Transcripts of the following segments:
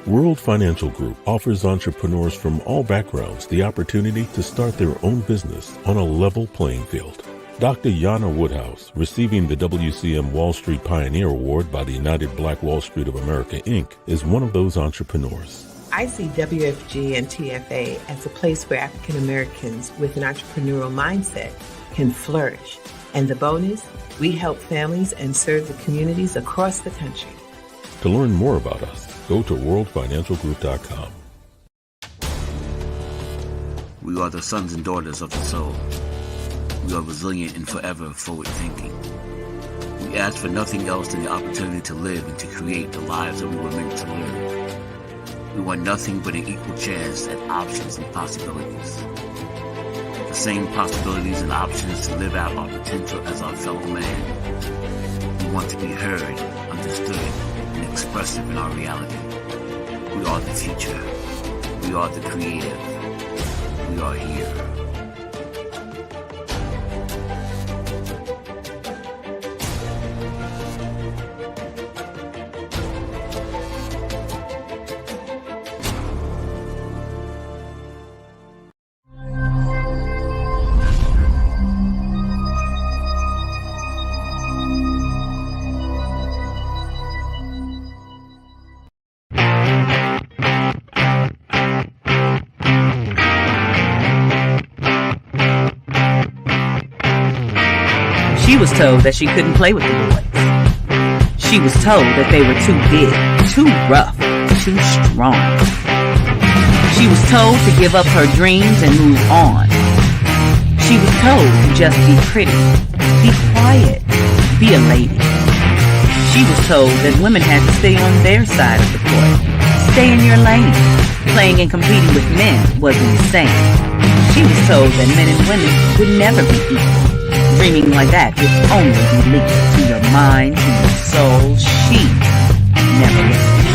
World Financial Group offers entrepreneurs from all backgrounds the opportunity to start their own business on a level playing field. Dr. Jana Woodhouse, receiving the WCM Wall Street Pioneer Award by the United Black Wall Street of America, Inc., is one of those entrepreneurs. I see WFG and TFA as a place where African Americans with an entrepreneurial mindset can flourish. And the bonus, we help families and serve the communities across the country. To learn more about us, go to worldfinancialgroup.com. We are the sons and daughters of the soul. We are resilient and forever forward-thinking. We ask for nothing else than the opportunity to live and to create the lives that we were meant to live. We want nothing but an equal chance at options and possibilities. The same possibilities and options to live out our potential as our fellow man. We want to be heard, understood, and expressive in our reality. We are the future. We are the creative. We are here. She was told that she couldn't play with the boys. She was told that they were too big, too rough, too strong. She was told to give up her dreams and move on. She was told to just be pretty, be quiet, be a lady. She was told that women had to stay on their side of the court, stay in your lane. Playing and competing with men was insane. She was told that men and women would never be equal. Dreaming like that would only be linked to your mind, to your soul. She never listened.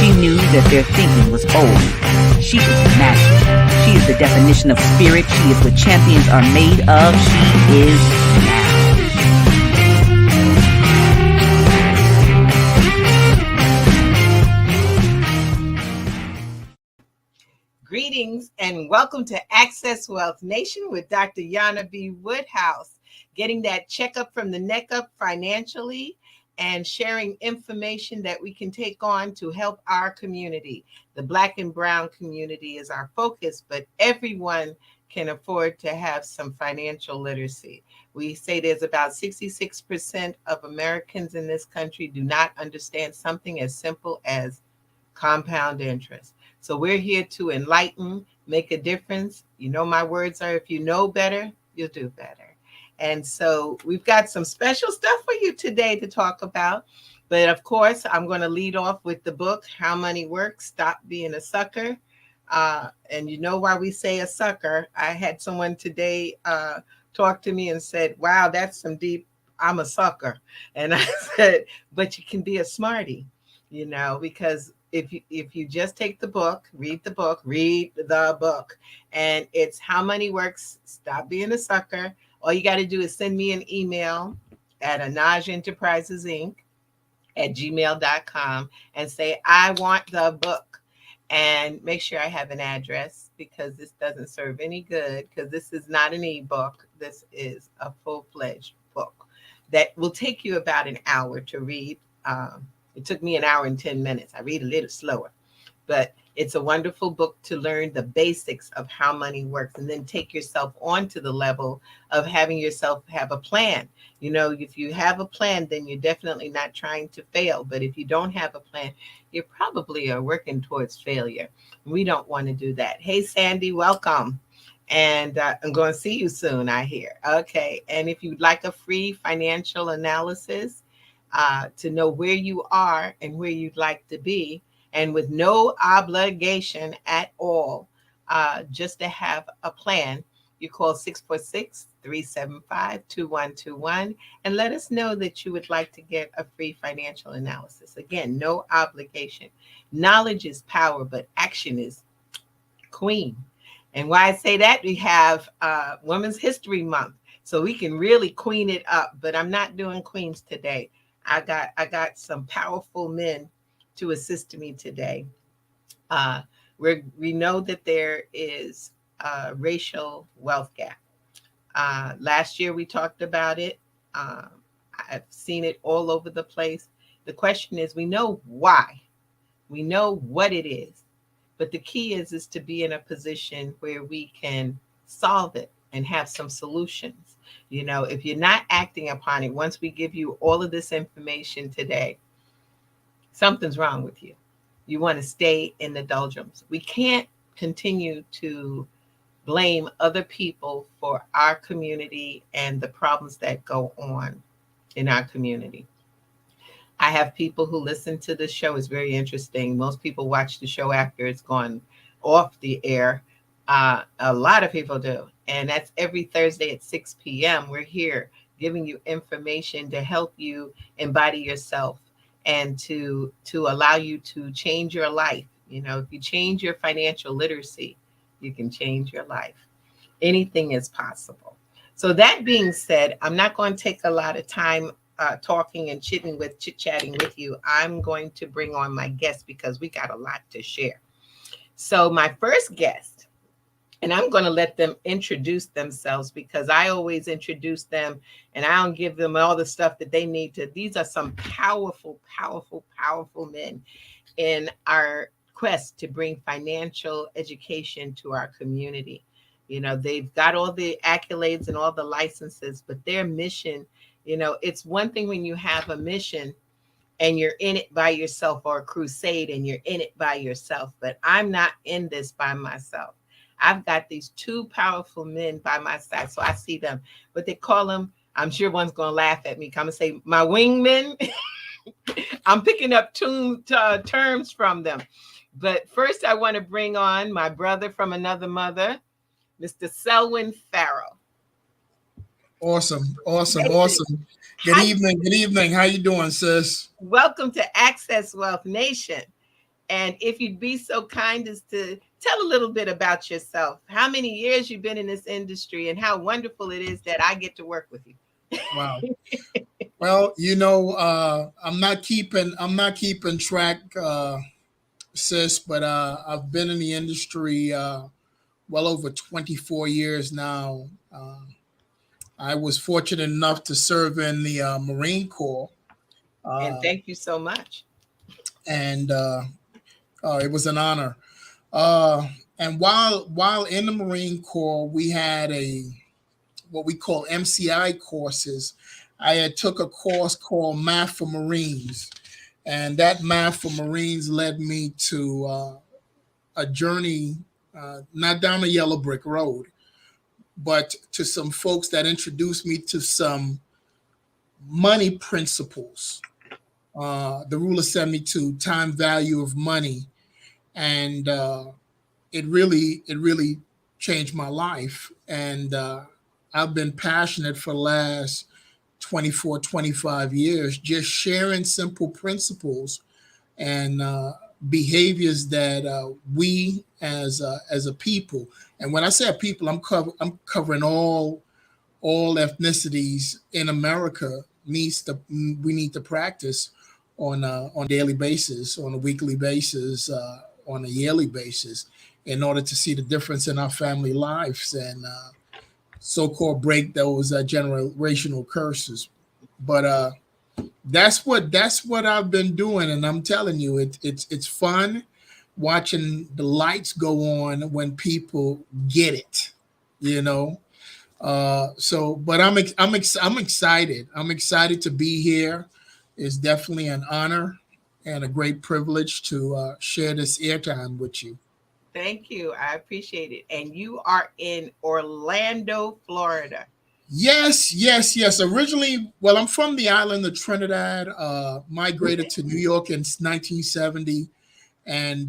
She knew that their thinking was old. She is magic. She is the definition of spirit. She is what champions are made of. She is now. Greetings and welcome to Access Wealth Nation with Dr. Jana B. Woodhouse, getting that checkup from the neck up financially and sharing information that we can take on to help our community. The Black and Brown community is our focus, but everyone can afford to have some financial literacy. We say there's about 66% of Americans in this country do not understand something as simple as compound interest. So we're here to enlighten, make a difference. You know, my words are, if you know better, you'll do better. And so we've got some special stuff for you today to talk about. But of course, I'm going to lead off with the book, How Money Works, Stop Being a Sucker. And you know why we say a sucker. I had someone today talk to me and said, wow, that's some deep, I'm a sucker. And I said, but you can be a smarty, you know, because if you just take the book, read the book, and it's How Money Works, Stop Being a Sucker. All you got to do is send me an email at anajenterprisesinc@gmail.com and say, I want the book, and make sure I have an address, because this doesn't serve any good, because this is not an ebook. This is a full-fledged book that will take you about an hour to read. It took me an hour and 10 minutes. I read a little slower, but it's a wonderful book to learn the basics of how money works and then take yourself onto the level of having yourself have a plan. You know, if you have a plan, then you're definitely not trying to fail. But if you don't have a plan, you probably are working towards failure. We don't want to do that. Hey, Sandy, welcome. And I'm going to see you soon, I hear. Okay. And if you'd like a free financial analysis, to know where you are and where you'd like to be, and with no obligation at all, just to have a plan, you call 646-375-2121 and let us know that you would like to get a free financial analysis. Again, no obligation. Knowledge is power, but action is queen. And why I say that, we have Women's History Month, so we can really queen it up, but I'm not doing queens today. I got some powerful men to assist me today. Uh, we know that there is a racial wealth gap. Last year we talked about it. Um, I've seen it all over the place. The question is, we know why, we know what it is, but the key is to be in a position where we can solve it and have some solutions. You know, if you're not acting upon it, once we give you all of this information today, something's wrong with you. You want to stay in the doldrums. We can't continue to blame other people for our community and the problems that go on in our community. I have people who listen to the show. It's very interesting. Most people watch the show after it's gone off the air. A lot of people do. And that's every Thursday at 6 p.m. We're here giving you information to help you embody yourself and to allow you to change your life. You know, if you change your financial literacy, you can change your life. Anything is possible. So that being said, I'm not going to take a lot of time talking and chit-chatting with you. I'm going to bring on my guest because we got a lot to share. So my first guest, and I'm going to let them introduce themselves because I always introduce them and I don't give them all the stuff that they need to. These are some powerful, powerful, powerful men in our quest to bring financial education to our community. You know, they've got all the accolades and all the licenses, but their mission, you know, it's one thing when you have a mission and you're in it by yourself, or a crusade and you're in it by yourself. But I'm not in this by myself. I've got these two powerful men by my side. So I see them, but they call them, I'm sure one's going to laugh at me. I'm going to say my wingmen. I'm picking up terms from them. But first I want to bring on my brother from another mother, Mr. Selwyn Farrell. Awesome. Good evening. How you doing, sis? Welcome to Access Wealth Nation. And if you'd be so kind as to tell a little bit about yourself, how many years you've been in this industry and how wonderful it is that I get to work with you. Wow. Well, you know, I'm not keeping track, sis, but I've been in the industry well over 24 years now. I was fortunate enough to serve in the Marine Corps. And thank you so much. And it was an honor. And while in the Marine Corps, we had what we call MCI courses. I had took a course called Math for Marines, and that Math for Marines led me to a journey, not down the yellow brick road, but to some folks that introduced me to some money principles, the rule of 72, time value of money. And it really changed my life. And I've been passionate for the last 24, 25 years, just sharing simple principles and behaviors that we as a people, and when I say people, I'm covering all ethnicities in America, we need to practice on daily basis, on a weekly basis, on a yearly basis, in order to see the difference in our family lives and so-called break those generational curses. But that's what I've been doing, and I'm telling you, it's fun watching the lights go on when people get it, you know. But I'm excited. I'm excited to be here. It's definitely an honor and a great privilege to share this airtime with you. Thank you. I appreciate it. And you are in Orlando, Florida. Yes. Originally, well, I'm from the island of Trinidad, migrated to New York in 1970, and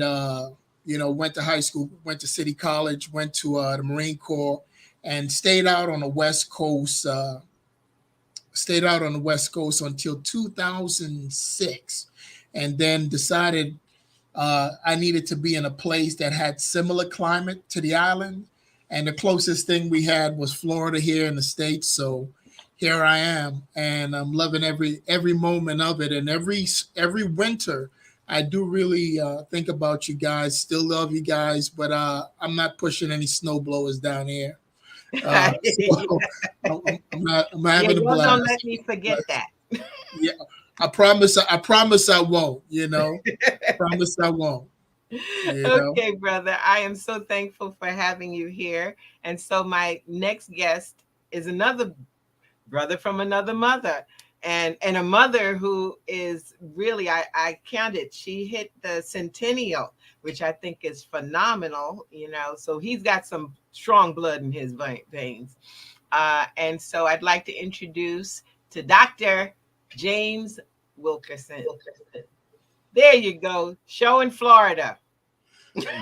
went to high school, went to City College, went to the Marine Corps, and stayed out on the West Coast. Until 2006, and then decided I needed to be in a place that had similar climate to the island. And the closest thing we had was Florida here in the States. So here I am, and I'm loving every moment of it. And every winter I do really think about you guys. Still love you guys, but I'm not pushing any snow blowers down here. So I'm Yeah, having a y'all don't blast. let me forget that. Yeah, I promise. I promise I won't. Promise I won't. Okay, brother. I am so thankful for having you here. And so my next guest is another brother from another mother. And a mother who is really, I counted, she hit the centennial, which I think is phenomenal, So he's got some strong blood in his veins. And so I'd like to introduce to Dr. James Wilkerson. There you go. Show in Florida.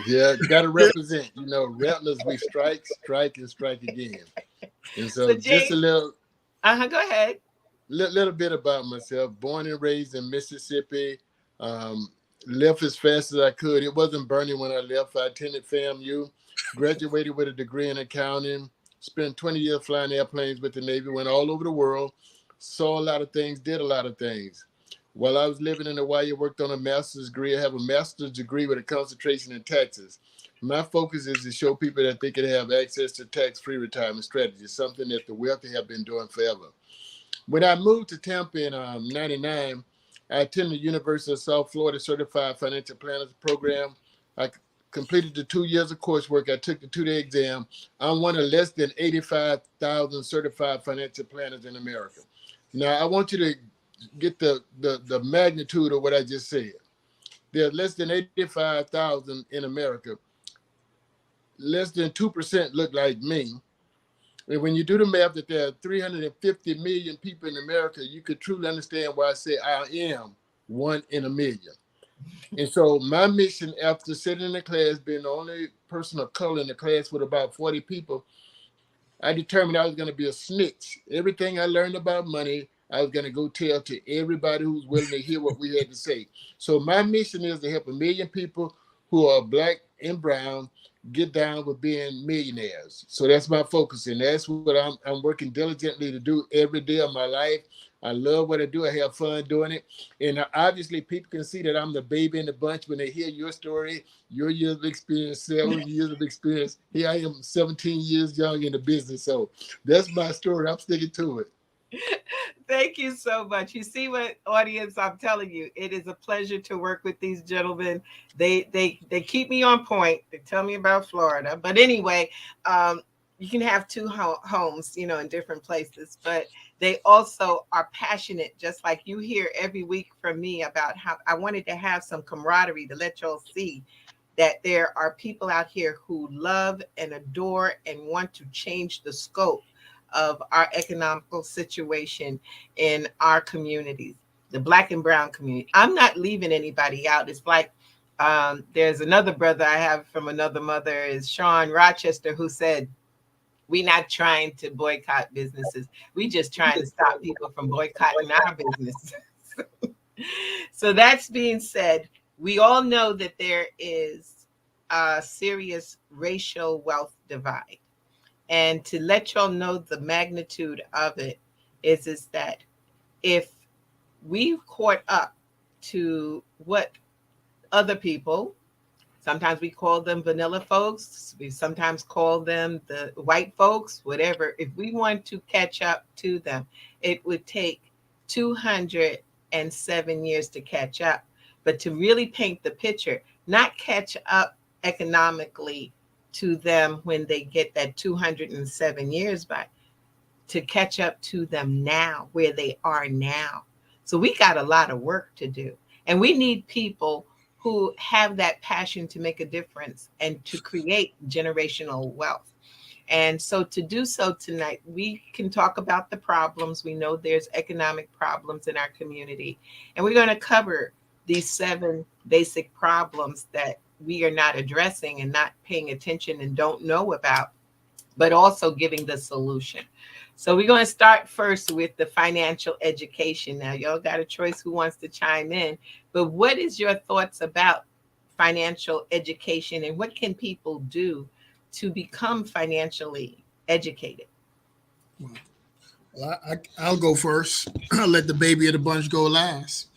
Yeah, got to represent. Rattlers, we strike, and strike again. And so James, just a little. Go ahead. Little bit about myself. Born and raised in Mississippi. Left as fast as I could. It wasn't burning when I left. I attended FAMU. Graduated with a degree in accounting. Spent 20 years flying airplanes with the Navy. Went all over the world. Saw a lot of things. Did a lot of things. While I was living in Hawaii, I worked on a master's degree. I have a master's degree with a concentration in taxes. My focus is to show people that they can have access to tax-free retirement strategies, something that the wealthy have been doing forever. When I moved to Tampa in 99, I attended the University of South Florida Certified Financial Planners Program. I completed the 2 years of coursework. I took the 2-day exam. I'm one of less than 85,000 certified financial planners in America. Now, I want you to get the magnitude of what I just said. There are less than 85,000 in America. Less than 2% look like me. And when you do the math that there are 350 million people in America, you could truly understand why I say I am one in a million. And so my mission, after sitting in the class, being the only person of color in the class with about 40 people, I determined I was going to be a snitch. Everything I learned about money, I was going to go tell to everybody who's willing to hear what we had to say. So my mission is to help 1 million people who are Black and brown get down with being millionaires. So that's my focus, and that's what I'm working diligently to do every day of my life. I love what I do. I have fun doing it. And obviously people can see that I'm the baby in the bunch when they hear your story, your years of experience, 7 years of experience. Here I am 17 years young in the business. So that's my story. I'm sticking to it. Thank you so much. You see what, audience, I'm telling you, it is a pleasure to work with these gentlemen. They keep me on point. They tell me about Florida. But anyway, you can have two homes, in different places, but they also are passionate, just like you hear every week from me about how I wanted to have some camaraderie to let y'all see that there are people out here who love and adore and want to change the scope of our economical situation in our communities, the Black and brown community. I'm not leaving anybody out. It's like there's another brother I have from another mother, is Sean Rochester, who said, we're not trying to boycott businesses. We just trying to stop people from boycotting our business. So that's being said, we all know that there is a serious racial wealth divide. And to let y'all know the magnitude of it is that if we've caught up to what other people, sometimes we call them vanilla folks, we sometimes call them the white folks, whatever. If we want to catch up to them, it would take 207 years to catch up. But to really paint the picture, not catch up economically to them when they get that 207 years back, to catch up to them now, where they are now. So we got a lot of work to do. And we need people who have that passion to make a difference and to create generational wealth. And so to do so tonight, we can talk about the problems. We know there's economic problems in our community. And we're going to cover these 7 basic problems that we are not addressing and not paying attention and don't know about, but also giving the solution. So we're going to start first with the financial education. Now, y'all got a choice who wants to chime in, but what is your thoughts about financial education and what can people do to become financially educated? Well, I'll go first. I'll let the baby of the bunch go last.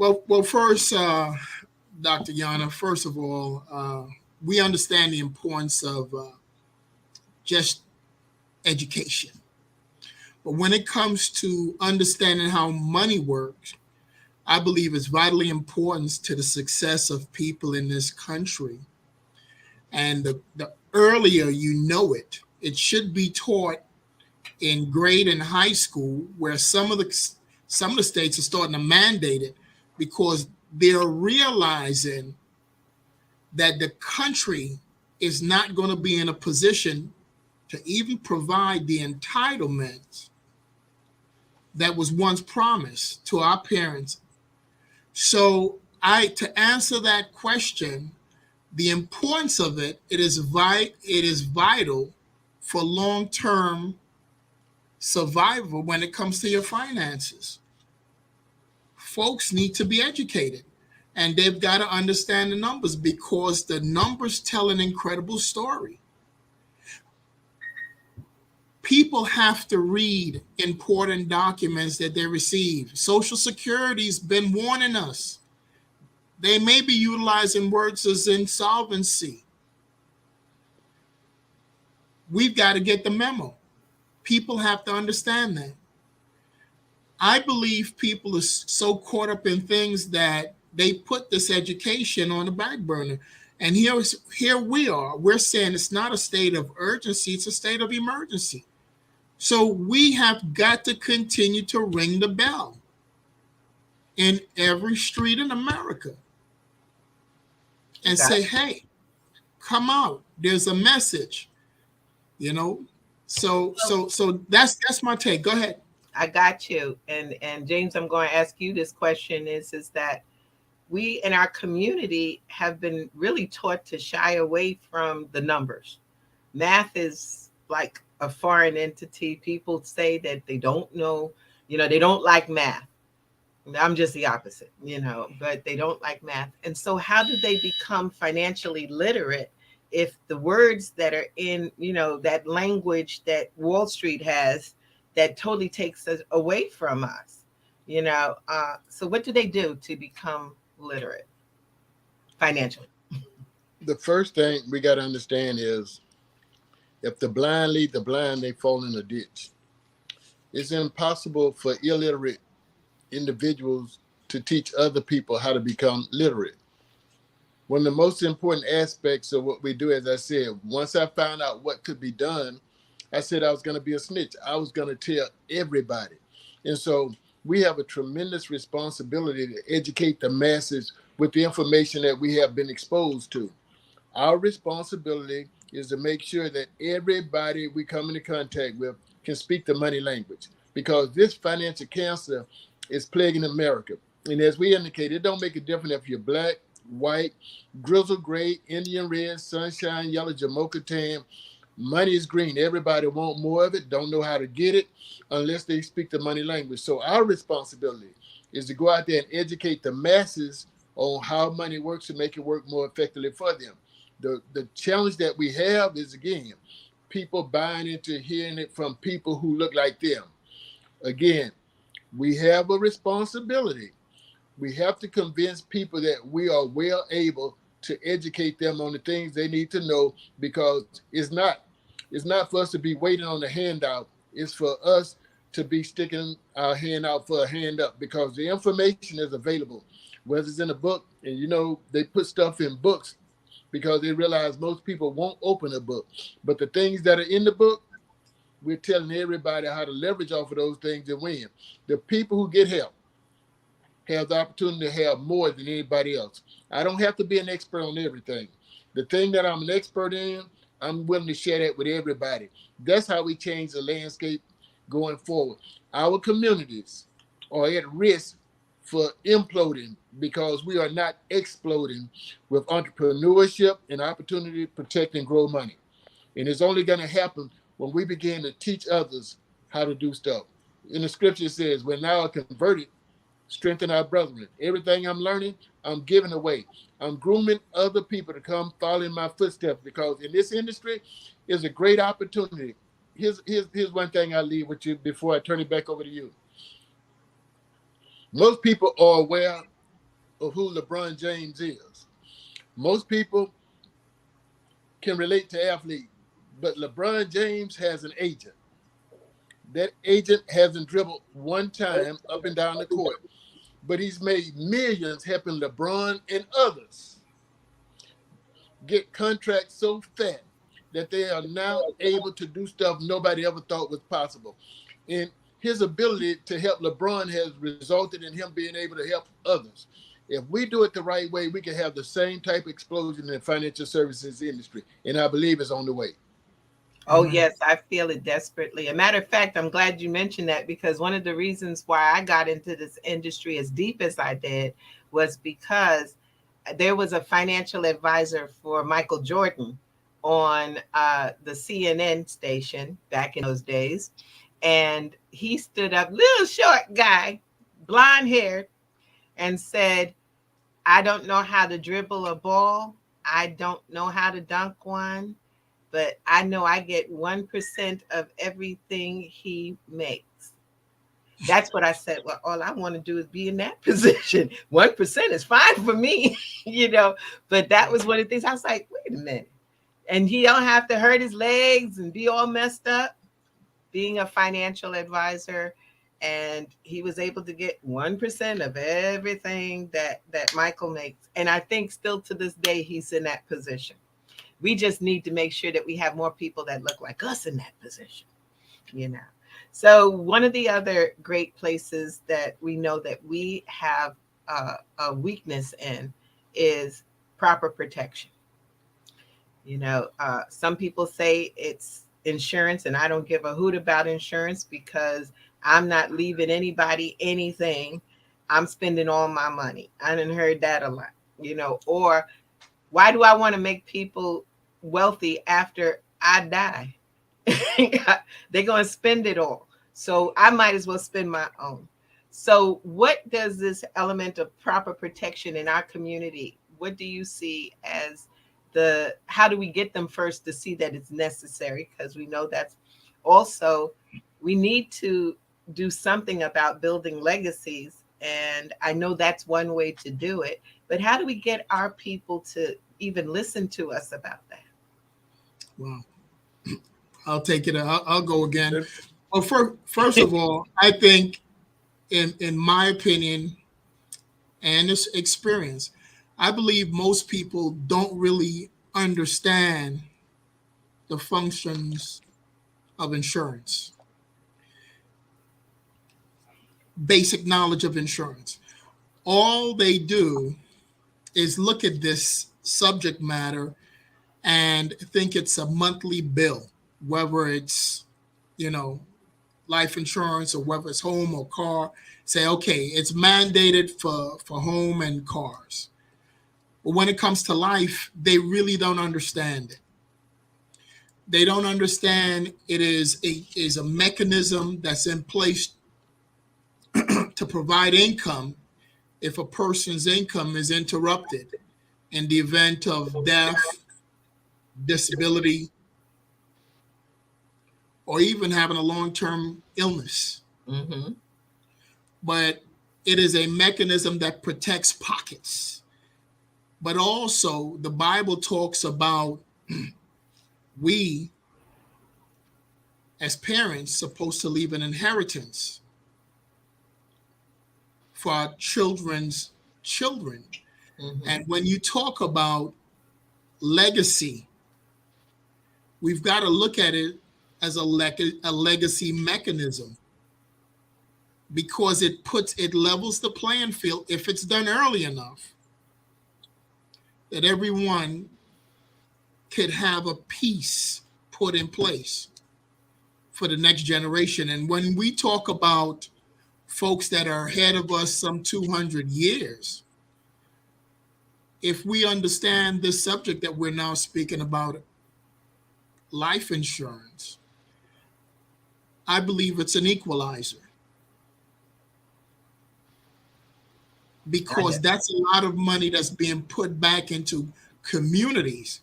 Well, first, Dr. Yana, first of all, we understand the importance of just education. But when it comes to understanding how money works, I believe it's vitally important to the success of people in this country. And the earlier you know it, it should be taught in grade and high school, where some of the states are starting to mandate it because they're realizing that the country is not going to be in a position to even provide the entitlements that was once promised to our parents. So, to answer that question, the importance of it, it is vital for long-term survival when it comes to your finances. Folks need to be educated, and they've got to understand the numbers because the numbers tell an incredible story. People have to read important documents that they receive. Social Security's been warning us. They may be utilizing words as insolvency. We've got to get the memo. People have to understand that. I believe people are so caught up in things that they put this education on the back burner. And here we are. We're saying it's not a state of urgency, it's a state of emergency. So we have got to continue to ring the bell in every street in America and say, hey, come out. There's a message, you know. So that's my take. Go ahead. I got you. And James, I'm going to ask you this question is that we in our community have been really taught to shy away from the numbers. Math is like a foreign entity. People say that they don't know, they don't like math. I'm just the opposite, but they don't like math. And so how do they become financially literate if the words that are in, that language that Wall Street has that totally takes us away from us, so what do they do to become literate financially? The first thing we got to understand is if the blind lead the blind, they fall in a ditch. It's impossible for illiterate individuals to teach other people how to become literate. One of the most important aspects of what we do, as I said, once I found out what could be done, I said I was going to be a snitch. I was going to tell everybody. And so we have a tremendous responsibility to educate the masses with the information that we have been exposed to. Our responsibility is to make sure that everybody we come into contact with can speak the money language, because this financial cancer is plaguing America. And as we indicated, it don't make a difference if you're black, white, grizzle gray, Indian red, sunshine yellow, Jamocha tan. Money is green. Everybody want more of it, don't know how to get it unless they speak the money language. So our responsibility is to go out there and educate the masses on how money works and make it work more effectively for them. The challenge that we have is, again, people buying into hearing it from people who look like them. Again, we have a responsibility. We have to convince people that we are well able to educate them on the things they need to know, because it's not for us to be waiting on the handout. It's for us to be sticking our hand out for a hand up, because the information is available, whether it's in a book. And they put stuff in books because they realize most people won't open a book. But the things that are in the book, we're telling everybody how to leverage off of those things and win. The people who get help have the opportunity to have more than anybody else. I don't have to be an expert on everything. The thing that I'm an expert in, I'm willing to share that with everybody. That's how we change the landscape going forward. Our communities are at risk for imploding because we are not exploding with entrepreneurship and opportunity to protect and grow money. And it's only going to happen when we begin to teach others how to do stuff. In the scripture it says, we're now converted, strengthen our brethren. Everything I'm learning, I'm giving away. I'm grooming other people to come follow in my footsteps, because in this industry is a great opportunity. Here's one thing I'll leave with you before I turn it back over to you. Most people are aware of who LeBron James is. Most people can relate to athlete, but LeBron James has an agent. That agent hasn't dribbled one time up and down the court, but he's made millions helping LeBron and others get contracts so fat that they are now able to do stuff nobody ever thought was possible. And his ability to help LeBron has resulted in him being able to help others. If we do it the right way, we can have the same type of explosion in the financial services industry. And I believe it's on the way. Oh, yes, I feel it desperately. A matter of fact, I'm glad you mentioned that, because one of the reasons why I got into this industry as deep as I did was because there was a financial advisor for Michael Jordan on the CNN station back in those days. And he stood up, little short guy, blonde hair, and said, I don't know how to dribble a ball. I don't know how to dunk one, but I know I get 1% of everything he makes. That's what I said. Well, all I want to do is be in that position. 1% is fine for me, but that was one of the things I was like, wait a minute. And he don't have to hurt his legs and be all messed up being a financial advisor. And he was able to get 1% of everything that Michael makes. And I think still to this day, he's in that position. We just need to make sure that we have more people that look like us in that position, So one of the other great places that we know that we have a weakness in is proper protection. Some people say it's insurance, and I don't give a hoot about insurance because I'm not leaving anybody anything. I'm spending all my money. I done heard that a lot, or why do I want to make people wealthy after I die? They're going to spend it all. So I might as well spend my own. So what does this element of proper protection in our community, what do you see as how do we get them first to see that it's necessary? Because we know that's also, we need to do something about building legacies. And I know that's one way to do it. But how do we get our people to even listen to us about that? Well, I'll take it. I'll go again. Well, first of all, I think, in my opinion and this experience, I believe most people don't really understand the functions of insurance, basic knowledge of insurance. All they do is look at this subject matter and think it's a monthly bill, whether it's, life insurance or whether it's home or car. Say, okay, it's mandated for home and cars. But when it comes to life, they really don't understand it. They don't understand it is a mechanism that's in place to provide income if a person's income is interrupted in the event of death, disability, or even having a long-term illness. Mm-hmm. But it is a mechanism that protects pockets. But also, the Bible talks about we, as parents, supposed to leave an inheritance for our children's children. Mm-hmm. And when you talk about legacy, we've got to look at it as a legacy mechanism, because it levels the playing field if it's done early enough that everyone could have a piece put in place for the next generation. And when we talk about folks that are ahead of us some 200 years, if we understand this subject that we're now speaking about, life insurance, I believe it's an equalizer, because that's a lot of money that's being put back into communities.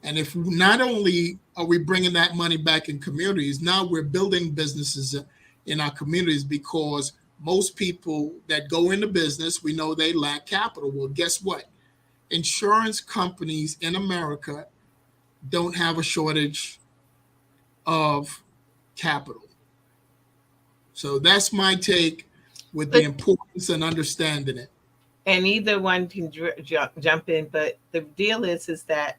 And if not only are we bringing that money back in communities, now we're building businesses in our communities, because most people that go into business, we know they lack capital. Well, guess what? Insurance companies in America don't have a shortage of capital. So that's my take with the But importance and understanding it. and either one can jump in. But the deal is that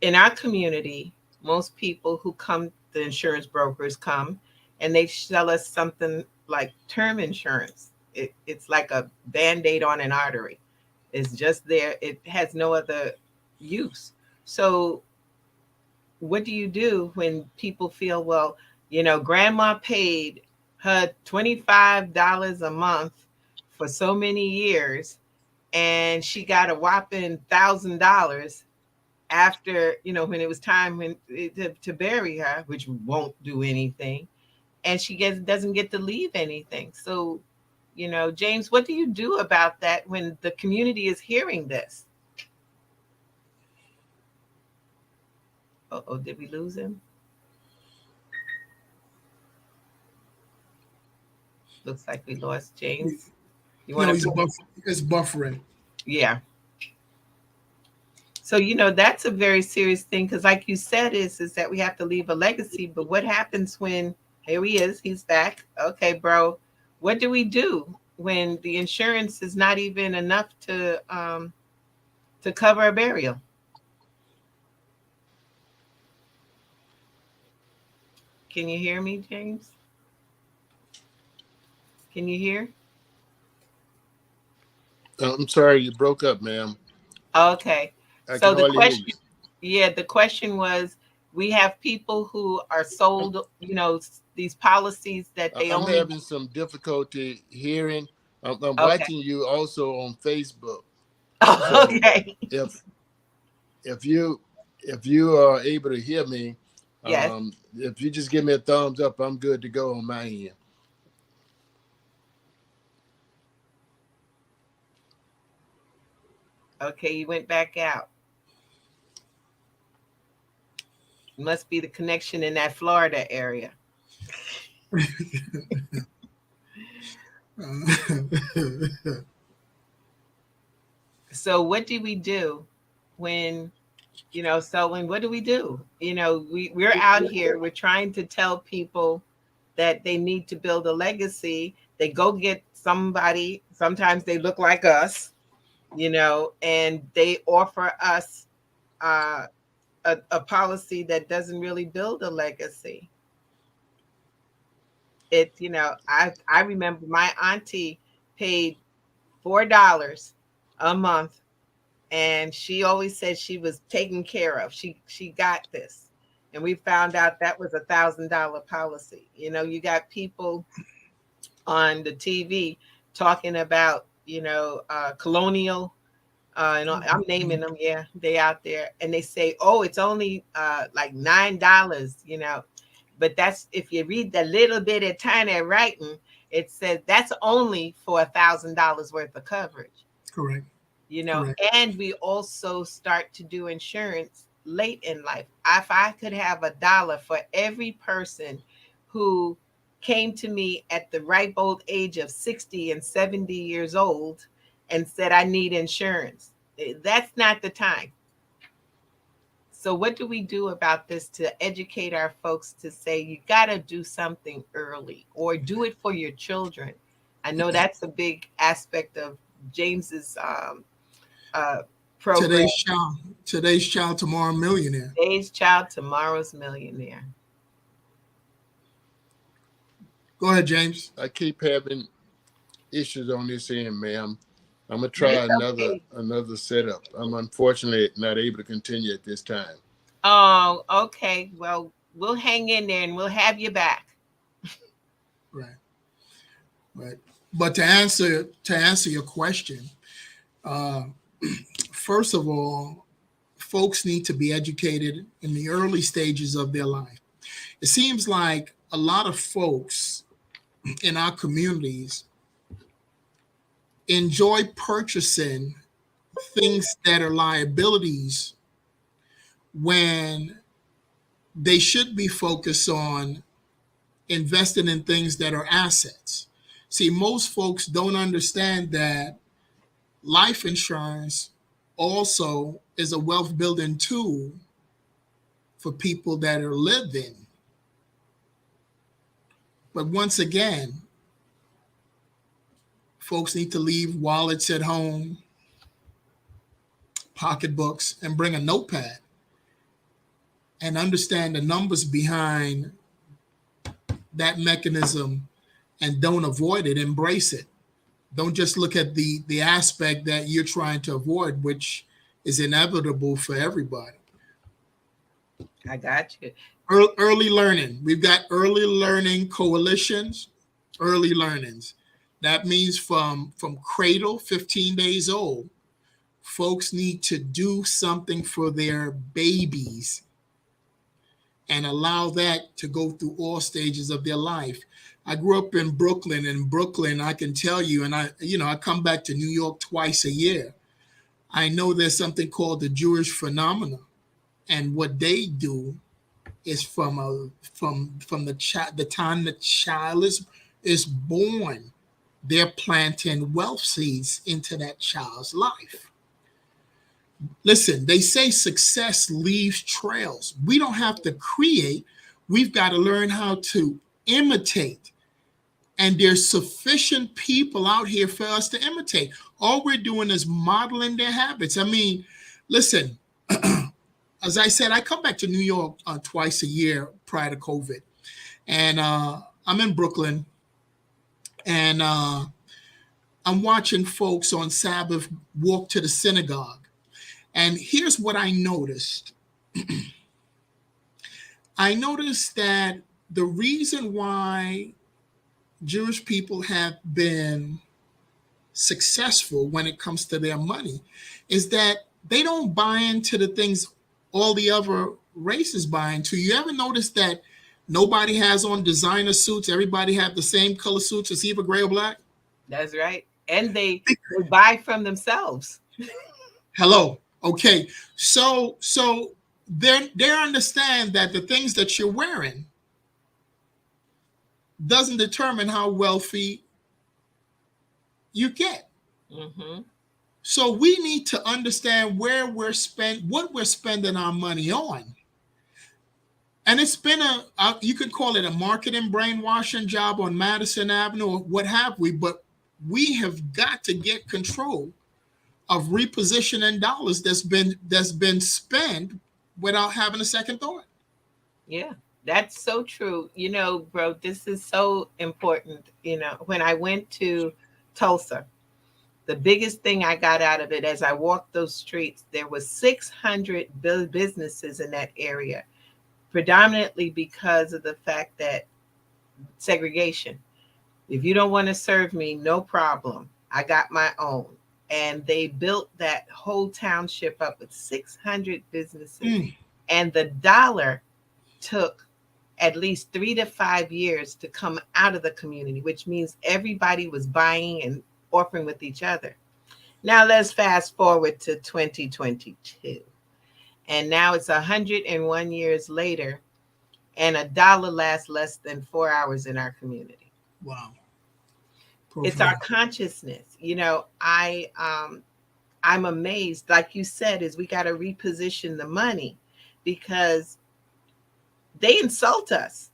in our community, most people who come, the insurance brokers come, and they sell us something like term insurance. It's like a band-aid on an artery. It's just there. It has no other use. So what do you do when people feel, well, grandma paid her $25 a month for so many years, and she got a whopping $1,000 after, when it was time to bury her, which won't do anything, and she doesn't get to leave anything. So, James, what do you do about that when the community is hearing this? Oh, did we lose him? Looks like we lost James. You No, want to? it's buffering. Yeah. So that's a very serious thing, because, like you said, is that we have to leave a legacy. But what happens when, here he is? He's back. Okay, bro. What do we do when the insurance is not even enough to cover a burial? Can you hear me, James? Can you hear? I'm sorry, you broke up, ma'am. Okay. I So can the hardly hear question, you. yeah, the question was, we have people who are sold, these policies that they I'm only. having some difficulty hearing. I'm Okay. watching you also on Facebook. Oh, So okay. if if you if you are able to hear me, Yes. if you just give me a thumbs up, I'm good to go on my end. Okay, you went back out. Must be the connection in that Florida area. So what do we do when, Selwyn, what do we do? We're out here, we're trying to tell people that they need to build a legacy. They go get somebody, sometimes they look like us, and they offer us uh, a policy that doesn't really build a legacy. I remember my auntie paid $4 a month, and she always said she was taken care of. She got this, and we found out that was $1,000 policy. You got people on the TV talking about Colonial. And I'm naming them. Yeah, they out there, and they say, "Oh, it's only like $9." But that's, if you read the little bit of tiny writing, it says that's only for $1,000 worth of coverage. Correct. you know Correct. and we also start to do insurance late in life. If I could have $1 for every person who came to me at the ripe old age of 60 and 70 years old and said, I need insurance, that's not the time. So what do we do about this to educate our folks to say, you got to do something early, or do it for your children? I know that's a big aspect of James's uh, program. Today's child, tomorrow millionaire. Today's child, tomorrow's millionaire. Go ahead, James. I keep having issues on this end, ma'am. I'm gonna try It's okay. another setup. I'm unfortunately not able to continue at this time. Oh, okay. Well, we'll hang in there and we'll have you back. Right. Right. But to answer your question, uh, first of all, folks need to be educated in the early stages of their life. It seems like a lot of folks in our communities enjoy purchasing things that are liabilities when they should be focused on investing in things that are assets. See, most folks don't understand that life insurance also is a wealth building tool for people that are living. But once again, folks need to leave wallets at home, pocketbooks, and bring a notepad and understand the numbers behind that mechanism and don't avoid it, embrace it. Don't just look at the aspect that you're trying to avoid, which is inevitable for everybody. I got you. Early learning. We've got early learning coalitions, early learnings. That means from cradle, 15 days old, folks need to do something for their babies and allow that to go through all stages of their life. I grew up in Brooklyn. In Brooklyn, I can tell you, and I come back to New York twice a year. I know there's something called the Jewish phenomena, and what they do is from the time the child is born, they're planting wealth seeds into that child's life. Listen, they say success leaves trails. We don't have to create. We've got to learn how to imitate. And there's sufficient people out here for us to imitate. All we're doing is modeling their habits. I mean, listen, as I said, I come back to New York twice a year prior to COVID. And I'm in Brooklyn. And I'm watching folks on Sabbath walk to the synagogue. And here's what I noticed. I noticed that the reason why Jewish people have been successful when it comes to their money is that they don't buy into the things all the other races buy into. You ever notice that nobody has on designer suits? Everybody have the same color suits, it's either gray or black. That's right. And they buy from themselves. Hello. Okay. So they understand that the things that you're wearing doesn't determine how wealthy you get. Mm-hmm. So we need to understand what we're spending our money on. And it's been you could call it a marketing brainwashing job on Madison Avenue or what have we, but we have got to get control of repositioning dollars that's been spent without having a second thought. Yeah, that's so true. Bro, this is so important. When I went to Tulsa, the biggest thing I got out of it as I walked those streets, there was 600 businesses in that area, predominantly because of the fact that segregation. If you don't want to serve me, no problem. I got my own. And they built that whole township up with 600 businesses. And the dollar took at least 3 to 5 years to come out of the community, which means everybody was buying and offering with each other. Now let's fast forward to 2022. And now it's 101 years later, and a dollar lasts less than 4 hours in our community. Wow. It's our consciousness. I'm amazed, like you said, is we got to reposition the money because they insult us.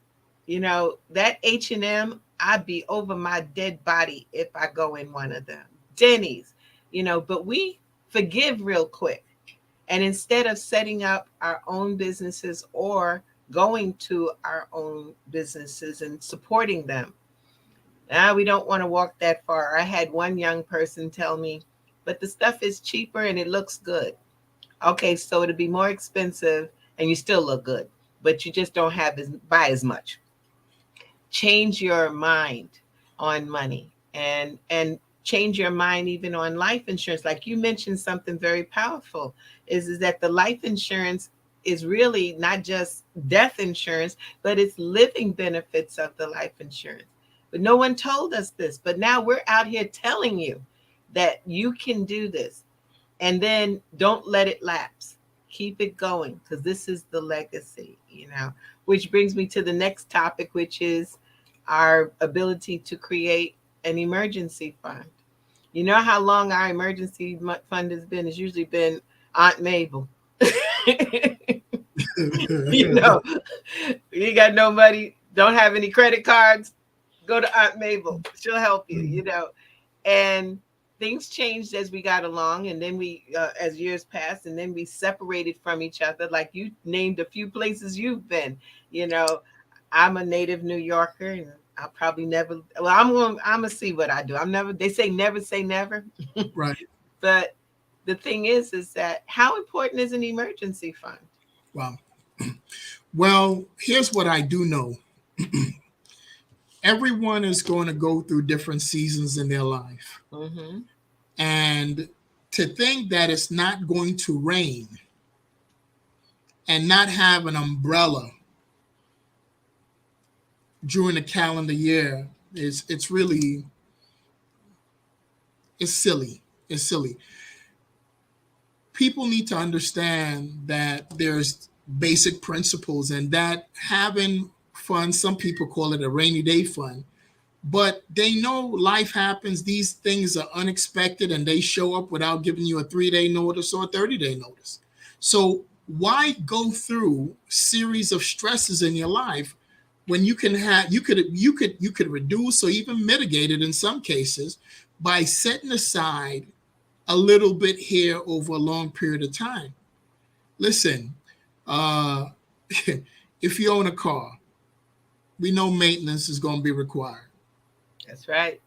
That H&M, I'd be over my dead body if I go in one of them. Denny's, but we forgive real quick. And instead of setting up our own businesses or going to our own businesses and supporting them, now we don't want to walk that far. I had one young person tell me, but the stuff is cheaper and it looks good. Okay, so it'll be more expensive and you still look good, but you just don't buy as much. Change your mind on money and change your mind even on life insurance. Like you mentioned something very powerful is that the life insurance is really not just death insurance, but it's living benefits of the life insurance. But no one told us this. But now we're out here telling you that you can do this. And then don't let it lapse. Keep it going because this is the legacy, which brings me to the next topic, which is our ability to create an emergency fund. You know how long our emergency fund has been? It's usually been Aunt Mabel. You know, you got no money, don't have any credit cards, go to Aunt Mabel. She'll help you, you know. And things changed as we got along, and then we, as years passed, and then we separated from each other. Like you named a few places you've been. You know, I'm a native New Yorker, and I'll probably never. Well, I'm gonna see what I do. I'm never. They say never, Right. but the thing is that how important is an emergency fund? Wow. Well, here's what I do know. Everyone is going to go through different seasons in their life. Mm-hmm. And to think that it's not going to rain and not have an umbrella during the calendar year it's really it's silly. It's silly. People need to understand that there's basic principles and that having fun, some people call it a rainy day fund, but they know life happens. These things are unexpected and they show up without giving you a 3-day notice or a 30-day notice. So why go through series of stresses in your life when you could reduce or even mitigate it in some cases by setting aside a little bit here over a long period of time? Listen, uh, if you own a car, we know maintenance is going to be required. That's right.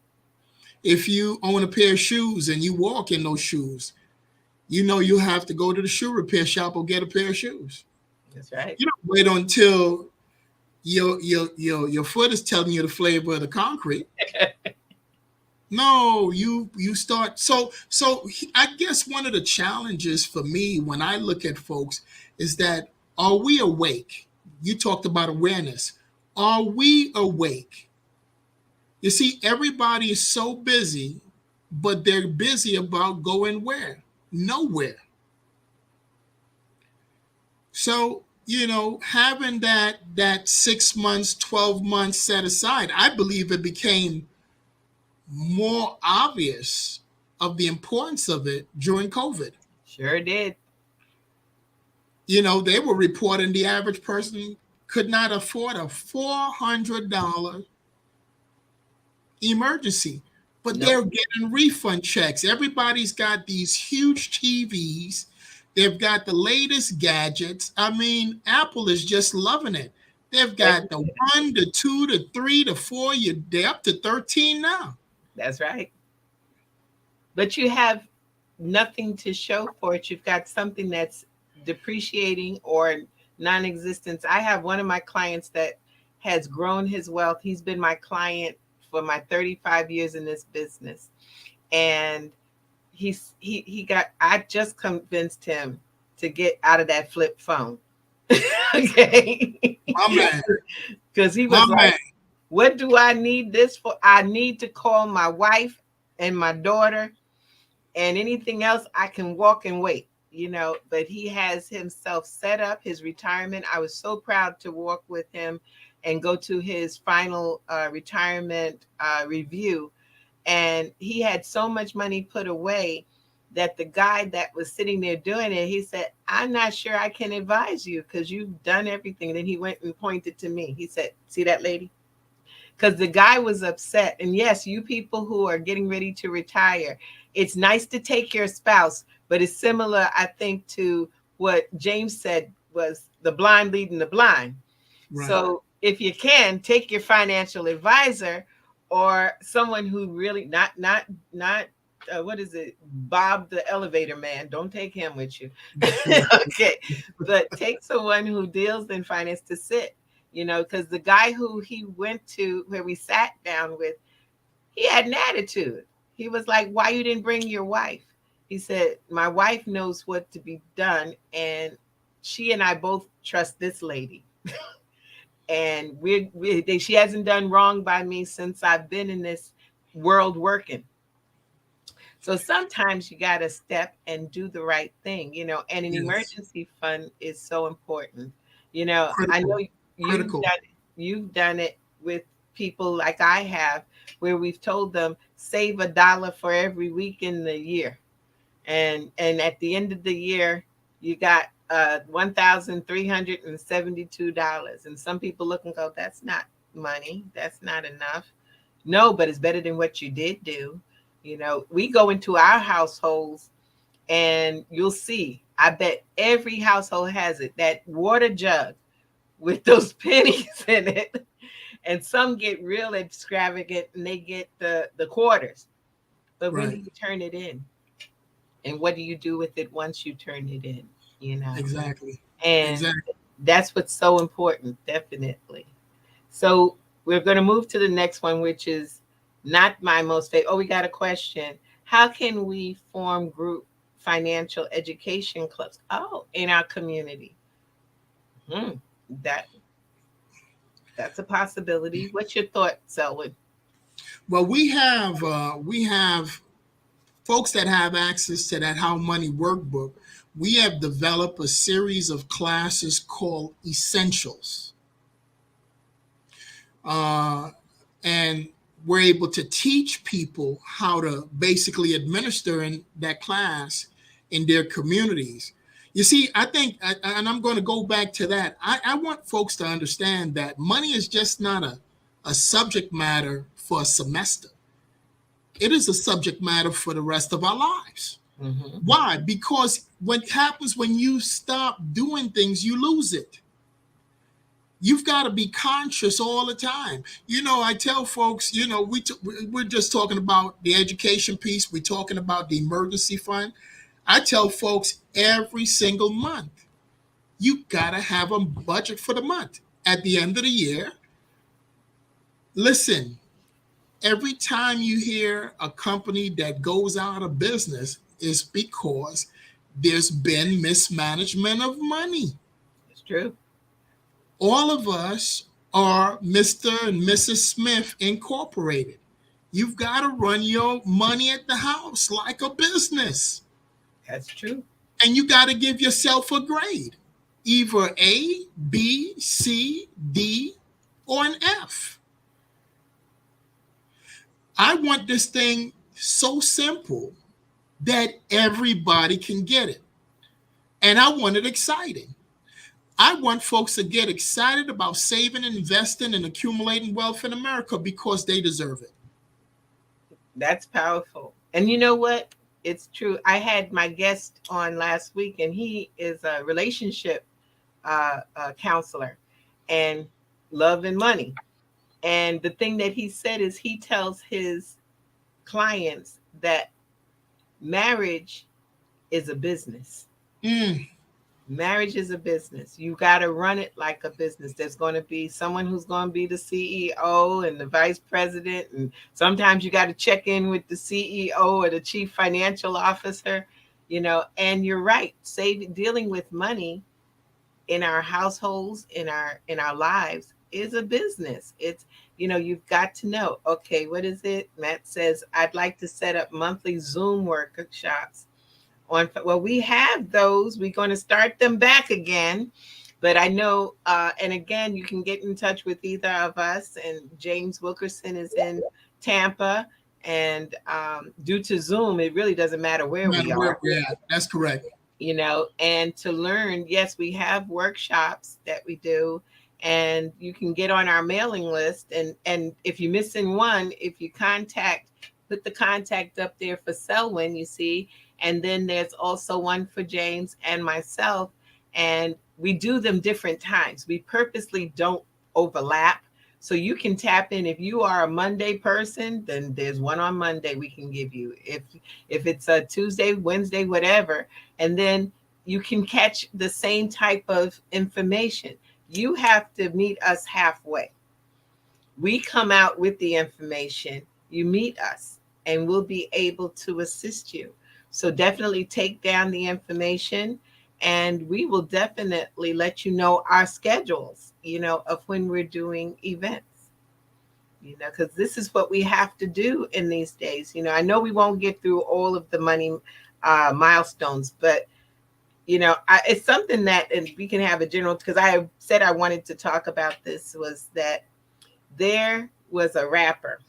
If you own a pair of shoes and you walk in those shoes, you know you have to go to the shoe repair shop or get a pair of shoes. That's right. You don't wait until your foot is telling you the flavor of the concrete. No, you start. So I guess one of the challenges for me when I look at folks is that, are we awake? You talked about awareness. Are we awake? You see, everybody is so busy, but they're busy about going where? Nowhere. So, having that 6 months, 12 months set aside, I believe it became more obvious of the importance of it during COVID. Sure did. They were reporting the average person could not afford a $400 emergency, but they're Nope. getting refund checks. Everybody's got these huge TVs. They've got the latest gadgets. I mean, Apple is just loving it. They've got the 1, the 2, the 3, the 4. They're up to 13 now. That's right. But you have nothing to show for it. You've got something that's depreciating or non-existent. I have one of my clients that has grown his wealth. He's been my client for my 35 years in this business. And I just convinced him to get out of that flip phone. Okay. My man. Because he was like, what do I need this for? I need to call my wife and my daughter, and anything else I can walk and wait, but he has himself set up his retirement. I was so proud to walk with him and go to his final retirement review. And he had so much money put away that the guy that was sitting there doing it, he said, I'm not sure I can advise you because you've done everything. Then he went and pointed to me. He said, see that lady? Because the guy was upset. And yes, you people who are getting ready to retire, it's nice to take your spouse, but it's similar, I think, to what James said was the blind leading the blind. Right. So if you can, take your financial advisor or someone who really not what is it? Bob the elevator man. Don't take him with you. Okay. But take someone who deals in finance to sit, because the guy who he went to where we sat down with, he had an attitude. He was like, why you didn't bring your wife? He said, my wife knows what to be done. And she and I both trust this lady. And she hasn't done wrong by me since I've been in this world working. So sometimes you got to step and do the right thing, and an emergency fund is so important. Critical. I know you've done it with people like I have, where we've told them save $1 for every week in the year, and at the end of the year you got $1,372. And some people look and go, that's not money, that's not enough. No, but it's better than what you did do. We go into our households and you'll see, I bet every household has it, that water jug with those pennies in it. And some get real extravagant and they get the quarters. But when do Right. you turn it in? And what do you do with it once you turn it in? Exactly. And Exactly. that's what's so important, definitely. So we're going to move to the next one, which is not my most favorite. Oh, we got a question. How can we form group financial education clubs? Oh, in our community. Hmm. That that's a possibility. What's your thought, Selwyn? Well, we have folks that have access to that How Money Workbook. We have developed a series of classes called Essentials. And we're able to teach people how to basically administer in that class in their communities. You see, I think, and I'm going to go back to that. I want folks to understand that money is just not a subject matter for a semester. It is a subject matter for the rest of our lives. Mm-hmm. Why? Because what happens when you stop doing things, you lose it. You've got to be conscious all the time. I tell folks, we're just talking about the education piece. We're talking about the emergency fund. I tell folks every single month, you got to have a budget for the month. At the end of the year, listen, every time you hear a company that goes out of business is because there's been mismanagement of money. It's true. All of us are Mr. and Mrs. Smith Incorporated. You've got to run your money at the house like a business. That's true. And you got to give yourself a grade, either A, B, C, D, or an F. I want this thing so simple that everybody can get it. And I want it exciting. I want folks to get excited about saving and investing and accumulating wealth in America because they deserve it. That's powerful. And you know what? It's true. I had my guest on last week, and he is a relationship counselor and love and money. And the thing that he said is he tells his clients that marriage is a business. Mm. Marriage is a business. You got to run it like a business. There's going to be someone who's going to be the CEO and the vice president. And sometimes you got to check in with the CEO or the chief financial officer, and you're right. Dealing with money in our households, in our lives is a business. It's, you've got to know, okay, what is it? Matt says, I'd like to set up monthly Zoom workshops. Well, we have those. We're going to start them back again. But I know, and again, you can get in touch with either of us. And James Wilkerson is in Tampa. And due to Zoom, it really doesn't matter where we are. Yeah, that's correct. And to learn, yes, we have workshops that we do. And you can get on our mailing list. And if you're missing one, if you put the contact up there for Selwyn, you see. And then there's also one for James and myself. And we do them different times. We purposely don't overlap. So you can tap in. If you are a Monday person, then there's one on Monday we can give you. If it's a Tuesday, Wednesday, whatever. And then you can catch the same type of information. You have to meet us halfway. We come out with the information. You meet us, and we'll be able to assist you. So definitely take down the information, and we will definitely let you know our schedules, of when we're doing events, because this is what we have to do in these days. I know we won't get through all of the money milestones, but, it's something that, and we can have a general, because I said I wanted to talk about this, was that there was a rapper,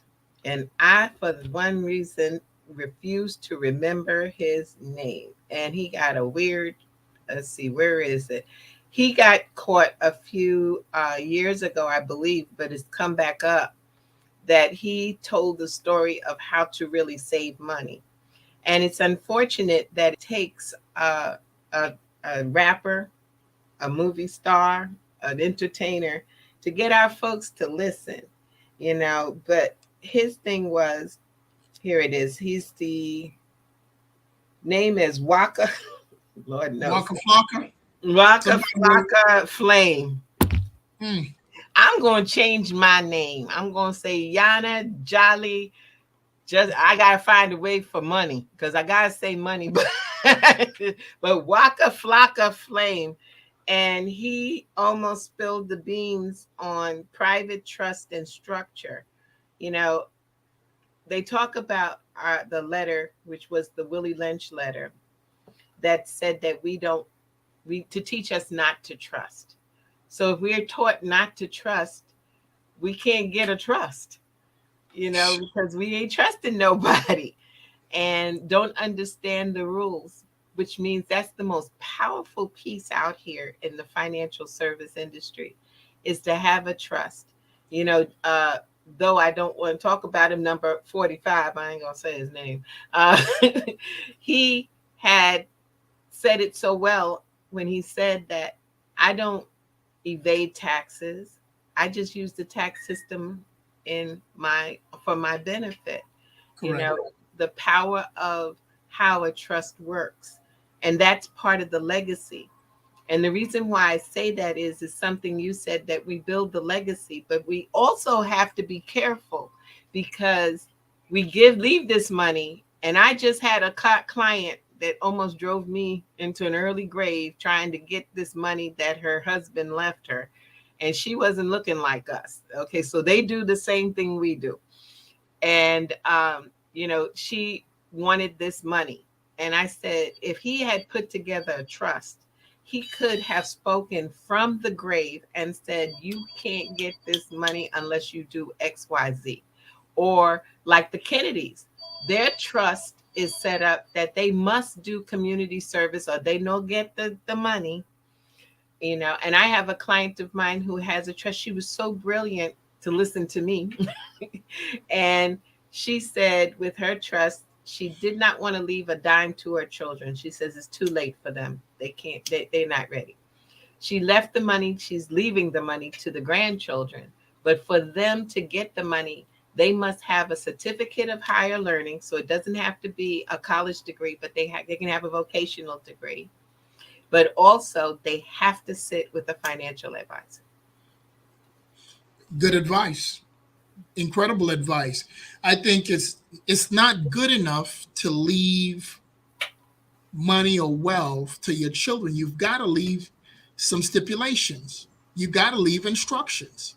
and I, for one reason, refused to remember his name. And he got a weird, let's see, where is it? He got caught a few years ago, I believe, but it's come back up that he told the story of how to really save money. And it's unfortunate that it takes a, a rapper, a movie star, an entertainer to get our folks to listen, you know. But his thing was, here it is. He's the name is Waka. Lord knows. Waka Flocka. Waka Somebody. Flocka Flame. Mm, I'm going to change my name. I'm going to say Jana Jolly. Just I gotta find a way for money because I gotta say money, but but Waka Flocka Flame, and he almost spilled the beans on private trust and structure. You know, they talk about the letter, which was the Willie Lynch letter, that said that we to teach us not to trust. So if we're taught not to trust, we can't get a trust, you know, because we ain't trusting nobody and don't understand the rules, which means that's the most powerful piece out here in the financial service industry is to have a trust. You know, though I don't want to talk about him, number 45, I ain't going to say his name. Uh, he had said it so well when he said that I don't evade taxes. I just use the tax system in my for my benefit. You correct. know, the power of how a trust works. And that's part of the legacy. And the reason why I say that is something you said that we build the legacy, but we also have to be careful because we leave this money. And I just had a client that almost drove me into an early grave trying to get this money that her husband left her. And she wasn't looking like us. Okay, so they do the same thing we do. And you know, she wanted this money. And I said, if he had put together a trust, he could have spoken from the grave and said, you can't get this money unless you do XYZ. Or like the Kennedys, their trust is set up that they must do community service or they don't get the money, you know. And I have a client of mine who has a trust. She was so brilliant to listen to me. And she said with her trust, she did not want to leave a dime to her children. She says it's too late for them. They can't, they're not ready. She left the money. She's leaving the money to the grandchildren. But for them to get the money, they must have a certificate of higher learning. So it doesn't have to be a college degree, but they can have a vocational degree. But also they have to sit with a financial advisor. Good advice. Incredible advice. I think it's not good enough to leave money or wealth to your children. You've got to leave some stipulations. You've got to leave instructions.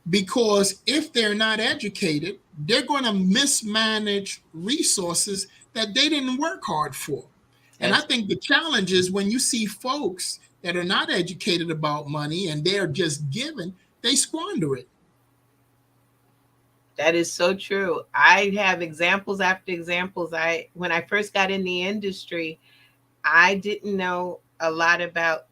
Because if they're not educated, they're going to mismanage resources that they didn't work hard for. And I think the challenge is when you see folks that are not educated about money and they're just given, they squander it. That is so true. I have examples after examples. When I first got in the industry, I didn't know a lot about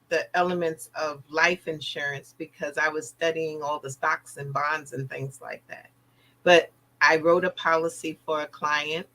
the elements of life insurance because I was studying all the stocks and bonds and things like that. But I wrote a policy for a client.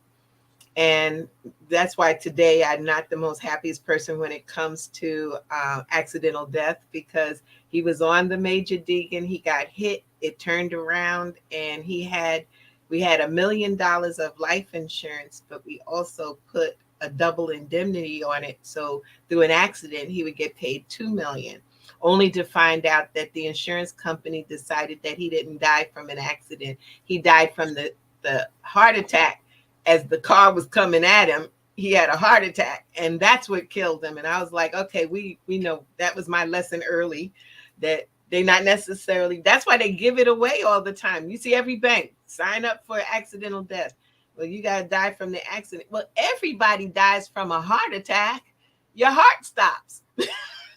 And that's why today I'm not the most happiest person when it comes to accidental death, because he was on the Major Deegan, he got hit, it turned around, and we had $1 million of life insurance, but we also put a double indemnity on it. So through an accident, he would get paid $2 million, only to find out that the insurance company decided that he didn't die from an accident. He died from the heart attack. As the car was coming at him, he had a heart attack, and that's what killed him. And I was like, okay, we know. That was my lesson early, that they're not necessarily, that's why they give it away all the time. You see every bank, sign up for accidental death. Well, you got to die from the accident. Well, everybody dies from a heart attack. Your heart stops,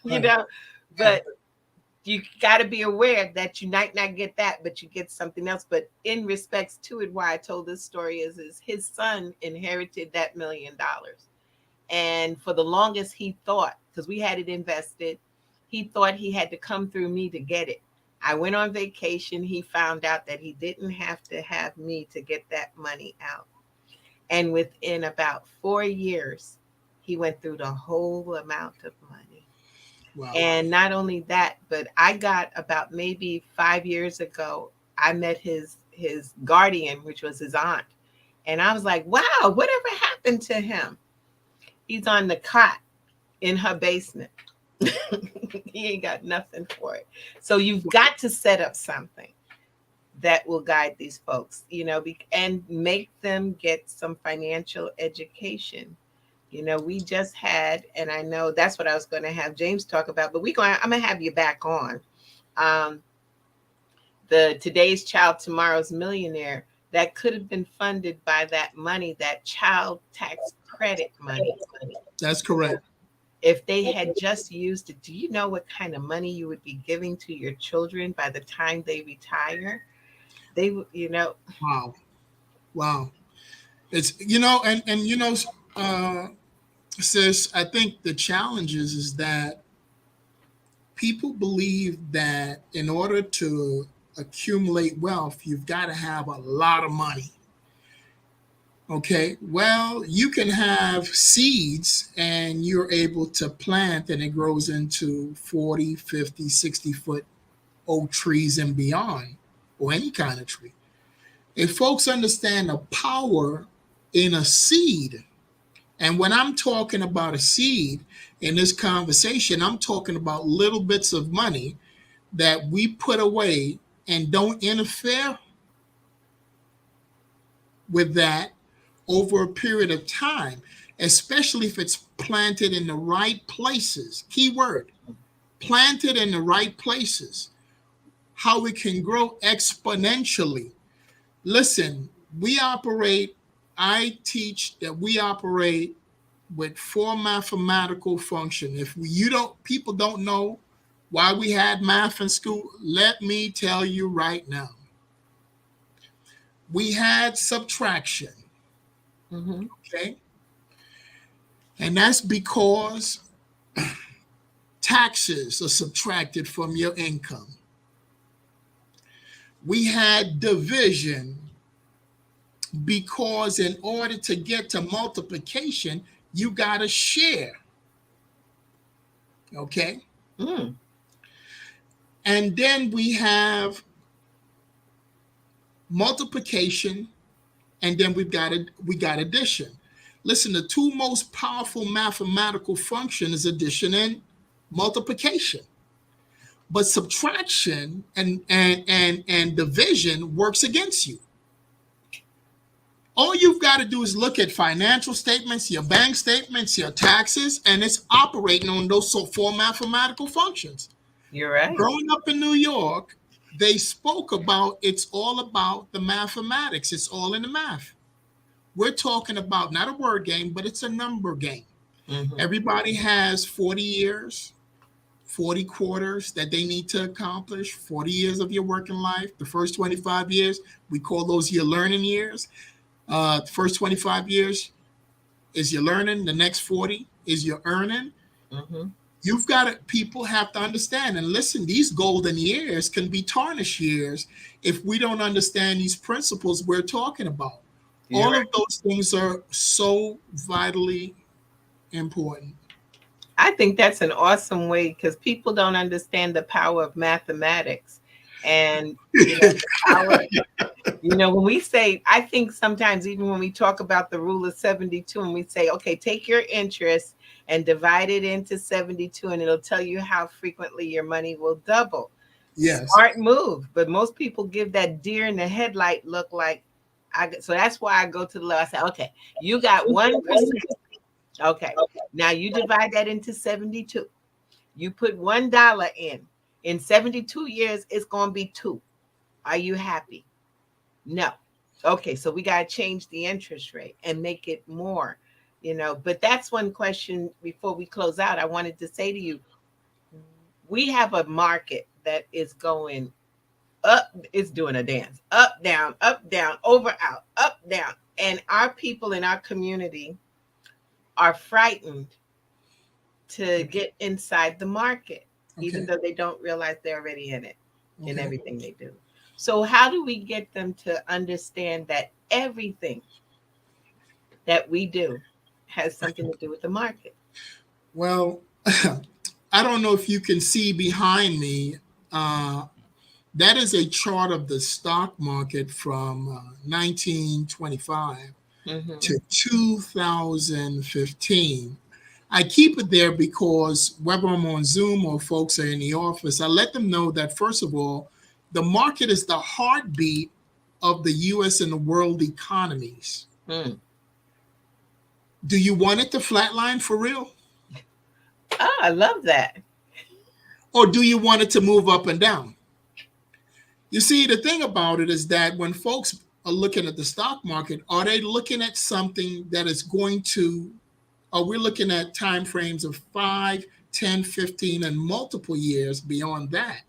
you know, but you got to be aware that you might not get that, but you get something else. But in respects to it, why I told this story is his son inherited that $1 million. And for the longest, he thought, because we had it invested, he thought he had to come through me to get it. I went on vacation. He found out that he didn't have to have me to get that money out. And within about 4 years, he went through the whole amount of money. Wow. And not only that, but I got about maybe 5 years ago, I met his guardian, which was his aunt. And I was like, wow, whatever happened to him? He's on the cot in her basement. He ain't got nothing for it. So you've got to set up something that will guide these folks, and make them get some financial education. We just had, and I know that's what I was going to have James talk about, but I'm going to have you back on. The Today's Child, Tomorrow's Millionaire, that could have been funded by that money, that child tax credit money. That's correct. If they had just used it, do you know what kind of money you would be giving to your children by the time they retire? They would, Wow. It's, sis, I think the challenge is that people believe that in order to accumulate wealth, you've got to have a lot of money. Okay, well, you can have seeds and you're able to plant and it grows into 40, 50, 60-foot oak trees and beyond, or any kind of tree. If folks understand the power in a seed, and when I'm talking about a seed in this conversation, I'm talking about little bits of money that we put away and don't interfere with that over a period of time, especially if it's planted in the right places. Key word, planted in the right places. How it can grow exponentially. Listen, I teach that we operate with 4 mathematical functions. If people don't know why we had math in school, let me tell you right now. We had subtraction. Mm-hmm. Okay. And that's because taxes are subtracted from your income. We had division because in order to get to multiplication, you got to share. Okay. Mm. And then we have multiplication, and then we got addition. Listen, the 2 most powerful mathematical function is addition and multiplication. But subtraction and division works against you. All you've got to do is look at financial statements, your bank statements, your taxes, and it's operating on those 4 mathematical functions. You're right. Growing up in New York, they spoke about it's all about the mathematics. It's all in the math. We're talking about not a word game, but it's a number game. Mm-hmm. Everybody has 40 years, 40 quarters that they need to accomplish, 40 years of your working life. The first 25 years, we call those your learning years. The first 25 years is your learning. The next 40 is your earning. Mm-hmm. People have to understand and listen, these golden years can be tarnished years if we don't understand these principles we're talking about. You're All right. of those things are so vitally important. I think that's an awesome way, because people don't understand the power of mathematics. And when we say, I think sometimes even when we talk about the rule of 72 and we say, okay, take your interest and divide it into 72 and it'll tell you how frequently your money will double. Yes. Smart move. But most people give that deer in the headlight look like, so that's why I go to the left. I say, okay, you got 1%. Okay, now you divide that into 72. You put $1 in. In 72 years, it's going to be 2. Are you happy? No. Okay, so we got to change the interest rate and make it more, But that's one question before we close out. I wanted to say to you, we have a market that is going up, it's doing a dance, up, down, over, out, up, down. And our people in our community are frightened to get inside the market, even though they don't realize they're already in it, in everything they do. So how do we get them to understand that everything that we do has something to do with the market? Well, I don't know if you can see behind me. That is a chart of the stock market from 1925 to 2015. I keep it there because whether I'm on Zoom or folks are in the office, I let them know that, first of all, the market is the heartbeat of the US and the world economies. Mm. Do you want it to flatline for real? Oh, I love that. Or do you want it to move up and down? You see, the thing about it is that when folks are looking at the stock market, are they looking at something that is going to, are we looking at time frames of 5, 10, 15, and multiple years beyond that?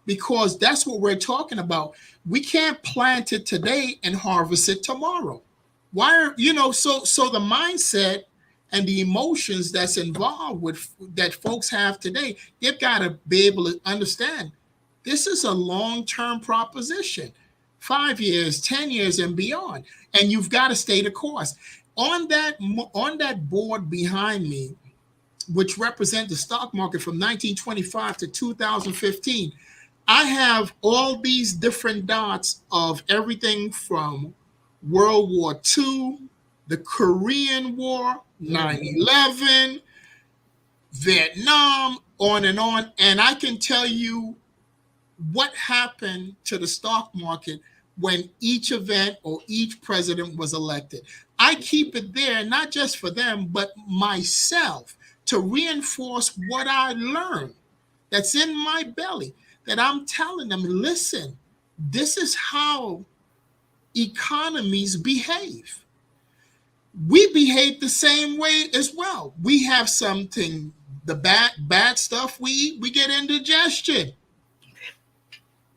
Because that's what we're talking about. We can't plant it today and harvest it tomorrow. Why are, so the mindset and the emotions that's involved with that folks have today, they've got to be able to understand this is a long-term proposition, 5 years, 10 years, and beyond. And you've got to stay the course. On that board behind me, which represent the stock market from 1925 to 2015, I have all these different dots of everything from World War II, the Korean War, 9/11, Vietnam, on and on. And I can tell you what happened to the stock market when each event or each president was elected. I keep it there, not just for them, but myself, to reinforce what I learned that's in my belly, that I'm telling them, listen, this is how economies behave. We behave the same way as well. We have something, the bad stuff we eat, we get indigestion.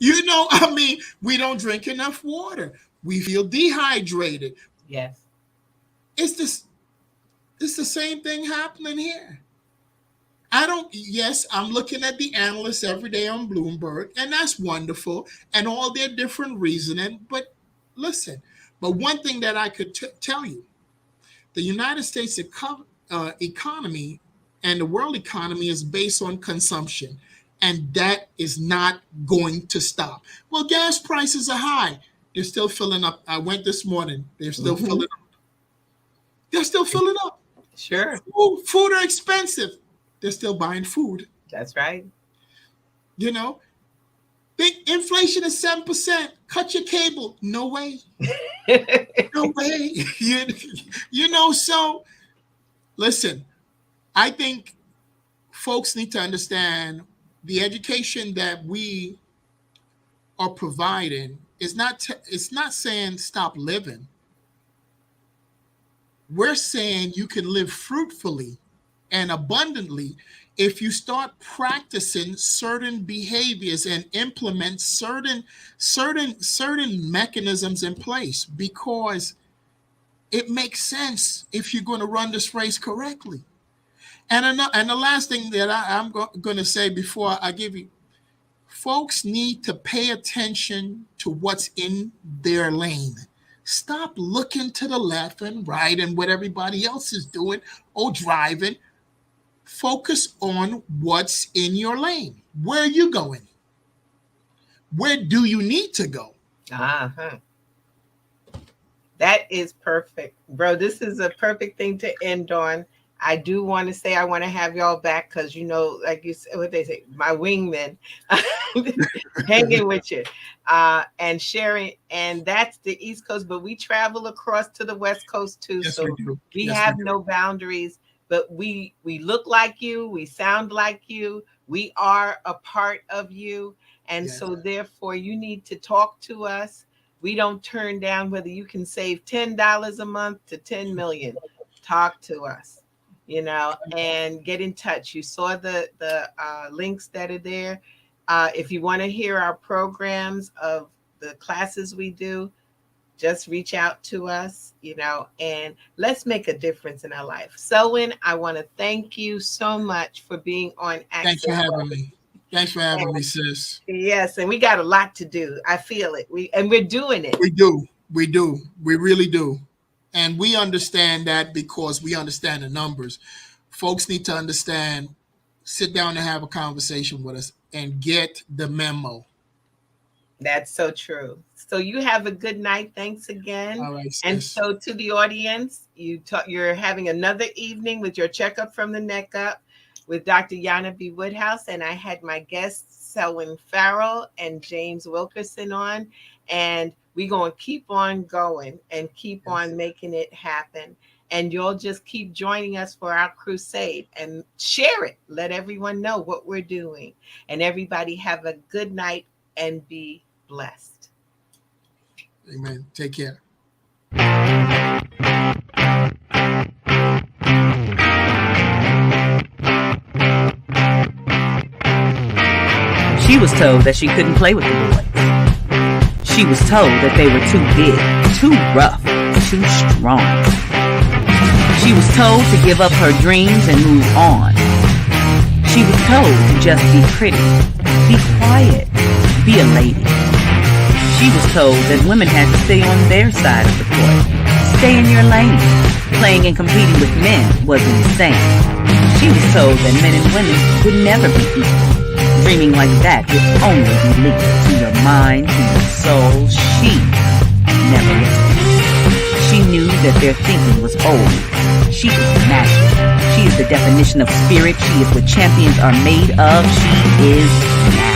We don't drink enough water. We feel dehydrated. Yes. It's the same thing happening here. I'm looking at the analysts every day on Bloomberg, and that's wonderful, and all their different reasoning. But listen, one thing that I could tell you, the United States economy and the world economy is based on consumption, and that is not going to stop. Well, gas prices are high. They're still filling up. I went this morning. They're still filling up. They're still filling up. Sure. Food are expensive. They're still buying food. That's right. Big inflation is 7%. Cut your cable. No way. No way. So listen, I think folks need to understand the education that we are providing is it's not saying stop living. We're saying you can live fruitfully and abundantly if you start practicing certain behaviors and implement certain mechanisms in place, because it makes sense if you're going to run this race correctly. And the last thing that I'm going to say before I give you, folks need to pay attention to what's in their lane. Stop looking to the left and right and what everybody else is doing or driving. Focus on what's in your lane. Where are you going? Where do you need to go? Uh-huh. That is perfect. Bro, this is a perfect thing to end on. I do want to say I want to have y'all back because, like you said, what they say, my wingmen hanging with you and sharing. And that's the East Coast, but we travel across to the West Coast too. Yes, so we yes, have no boundaries, but we look like you. We sound like you. We are a part of you. And so therefore you need to talk to us. We don't turn down whether you can save $10 a month to 10 million. Talk to us. And get in touch. You saw the links that are there. If you want to hear our programs of the classes we do, just reach out to us, and let's make a difference in our life. Selwyn, I want to thank you so much for being on Access. Thanks for having me. Thanks for having me, sis. Yes, and we got a lot to do. I feel it. We're doing it. We do. We really do. And we understand that because we understand the numbers. Folks need to understand, sit down and have a conversation with us and get the memo. That's so true. So you have a good night. Thanks again. All right, sis. And so to the audience, you're having another evening with your checkup from the neck up with Dr. Jana B. Woodhouse. And I had my guests, Selwyn Farrell and James Wilkerson on. And we're going to keep on going and keep on making it happen. And you'll just keep joining us for our crusade and share it. Let everyone know what we're doing. And everybody have a good night and be blessed. Amen. Take care. She was told that she couldn't play with the boys. She was told that they were too big, too rough, too strong. She was told to give up her dreams and move on. She was told to just be pretty, be quiet, be a lady. She was told that women had to stay on their side of the court, stay in your lane. Playing and competing with men was insane. She was told that men and women would never be equal. Dreaming like that would only be linked to your mind, to your soul. She never listened. She knew that their thinking was old. She is magic. She is the definition of spirit. She is what champions are made of. She is magic.